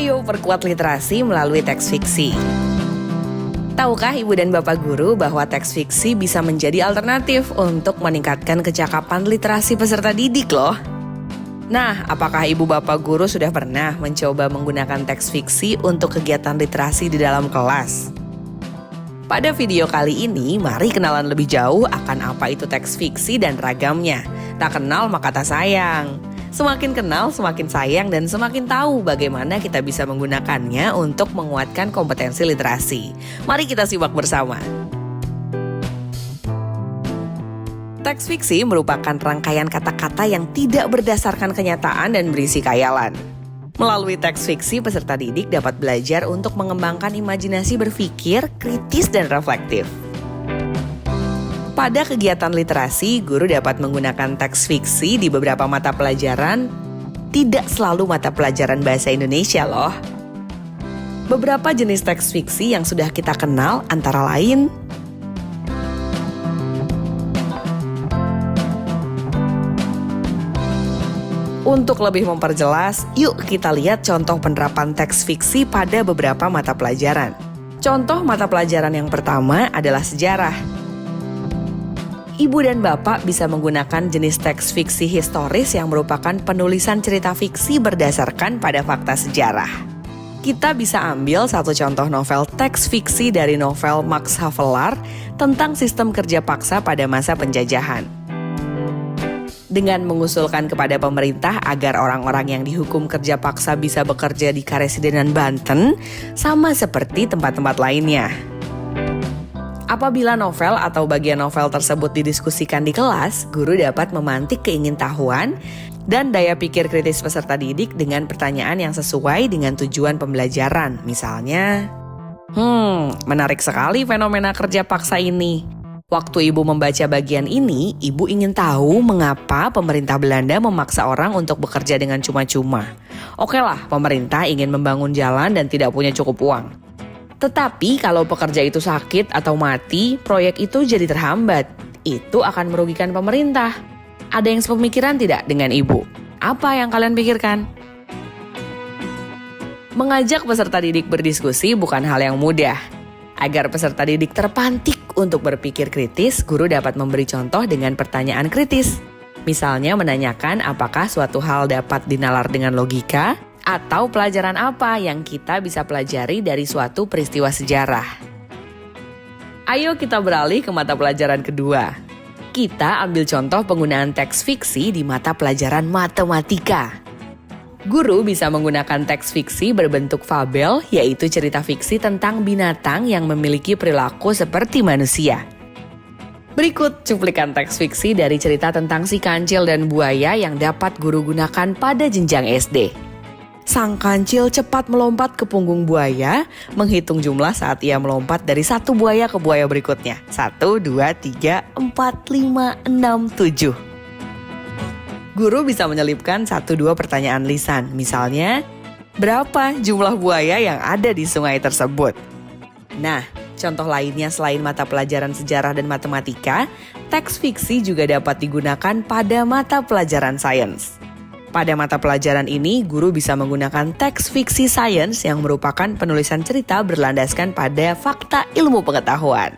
Ayo perkuat literasi melalui teks fiksi. Tahukah Ibu dan Bapak Guru bahwa teks fiksi bisa menjadi alternatif untuk meningkatkan kecakapan literasi peserta didik loh? Nah, apakah Ibu Bapak Guru sudah pernah mencoba menggunakan teks fiksi untuk kegiatan literasi di dalam kelas? Pada video kali ini, mari kenalan lebih jauh akan apa itu teks fiksi dan ragamnya. Tak kenal maka tak sayang. Semakin kenal, semakin sayang, dan semakin tahu bagaimana kita bisa menggunakannya untuk menguatkan kompetensi literasi. Mari kita simak bersama. Teks fiksi merupakan rangkaian kata-kata yang tidak berdasarkan kenyataan dan berisi khayalan. Melalui teks fiksi, peserta didik dapat belajar untuk mengembangkan imajinasi berpikir, kritis, dan reflektif. Pada kegiatan literasi, guru dapat menggunakan teks fiksi di beberapa mata pelajaran, tidak selalu mata pelajaran bahasa Indonesia loh. Beberapa jenis teks fiksi yang sudah kita kenal antara lain Untuk lebih memperjelas, yuk kita lihat contoh penerapan teks fiksi pada beberapa mata pelajaran. Contoh mata pelajaran yang pertama adalah sejarah. Ibu dan Bapak bisa menggunakan jenis teks fiksi historis yang merupakan penulisan cerita fiksi berdasarkan pada fakta sejarah. Kita bisa ambil satu contoh novel teks fiksi dari novel Max Havelaar tentang sistem kerja paksa pada masa penjajahan. Dengan mengusulkan kepada pemerintah agar orang-orang yang dihukum kerja paksa bisa bekerja di Karesidenan Banten, sama seperti tempat-tempat lainnya. Apabila novel atau bagian novel tersebut didiskusikan di kelas, guru dapat memantik keingintahuan dan daya pikir kritis peserta didik dengan pertanyaan yang sesuai dengan tujuan pembelajaran. Misalnya, menarik sekali fenomena kerja paksa ini. Waktu Ibu membaca bagian ini, Ibu ingin tahu mengapa pemerintah Belanda memaksa orang untuk bekerja dengan cuma-cuma. Oke lah, pemerintah ingin membangun jalan dan tidak punya cukup uang. Tetapi kalau pekerja itu sakit atau mati, proyek itu jadi terhambat. Itu akan merugikan pemerintah. Ada yang sepemikiran tidak dengan Ibu? Apa yang kalian pikirkan? Mengajak peserta didik berdiskusi bukan hal yang mudah. Agar peserta didik terpantik untuk berpikir kritis, guru dapat memberi contoh dengan pertanyaan kritis. Misalnya menanyakan apakah suatu hal dapat dinalar dengan logika, atau pelajaran apa yang kita bisa pelajari dari suatu peristiwa sejarah. Ayo kita beralih ke mata pelajaran kedua. Kita ambil contoh penggunaan teks fiksi di mata pelajaran matematika. Guru bisa menggunakan teks fiksi berbentuk fabel, yaitu cerita fiksi tentang binatang yang memiliki perilaku seperti manusia. Berikut cuplikan teks fiksi dari cerita tentang si kancil dan buaya yang dapat guru gunakan pada jenjang SD. Sang kancil cepat melompat ke punggung buaya, menghitung jumlah saat ia melompat dari satu buaya ke buaya berikutnya. 1, 2, 3, 4, 5, 6, 7. Guru bisa menyelipkan 1-2 pertanyaan lisan. Misalnya, berapa jumlah buaya yang ada di sungai tersebut? Nah, contoh lainnya selain mata pelajaran sejarah dan matematika, teks fiksi juga dapat digunakan pada mata pelajaran sains. Pada mata pelajaran ini, guru bisa menggunakan teks fiksi sains yang merupakan penulisan cerita berlandaskan pada fakta ilmu pengetahuan.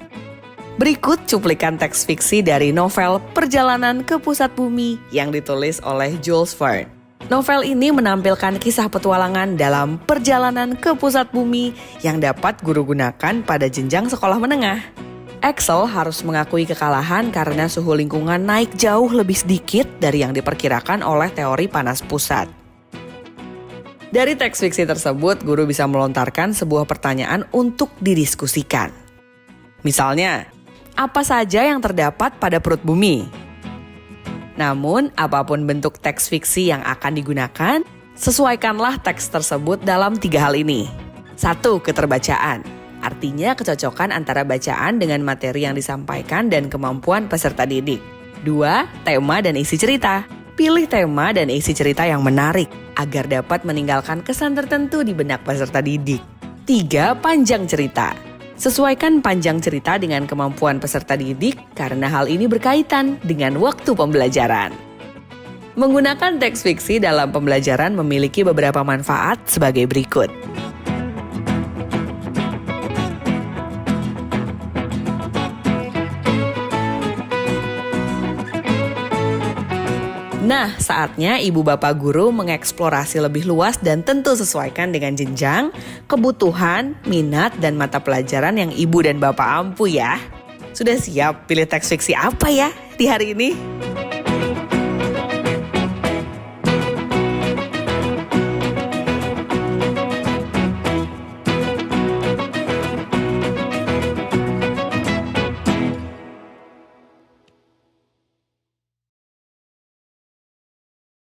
Berikut cuplikan teks fiksi dari novel Perjalanan ke Pusat Bumi yang ditulis oleh Jules Verne. Novel ini menampilkan kisah petualangan dalam perjalanan ke pusat bumi yang dapat guru gunakan pada jenjang sekolah menengah. Axel harus mengakui kekalahan karena suhu lingkungan naik jauh lebih sedikit dari yang diperkirakan oleh teori panas pusat. Dari teks fiksi tersebut, guru bisa melontarkan sebuah pertanyaan untuk didiskusikan. Misalnya, apa saja yang terdapat pada perut bumi? Namun, apapun bentuk teks fiksi yang akan digunakan, sesuaikanlah teks tersebut dalam 3 hal ini. 1. Keterbacaan. Artinya kecocokan antara bacaan dengan materi yang disampaikan dan kemampuan peserta didik. 2. Tema dan isi cerita. Pilih tema dan isi cerita yang menarik agar dapat meninggalkan kesan tertentu di benak peserta didik. 3. Panjang cerita. Sesuaikan panjang cerita dengan kemampuan peserta didik karena hal ini berkaitan dengan waktu pembelajaran. Menggunakan teks fiksi dalam pembelajaran memiliki beberapa manfaat sebagai berikut. Nah, saatnya ibu bapak guru mengeksplorasi lebih luas dan tentu sesuaikan dengan jenjang, kebutuhan, minat, dan mata pelajaran yang ibu dan bapak ampu ya. Sudah siap pilih teks fiksi apa ya di hari ini?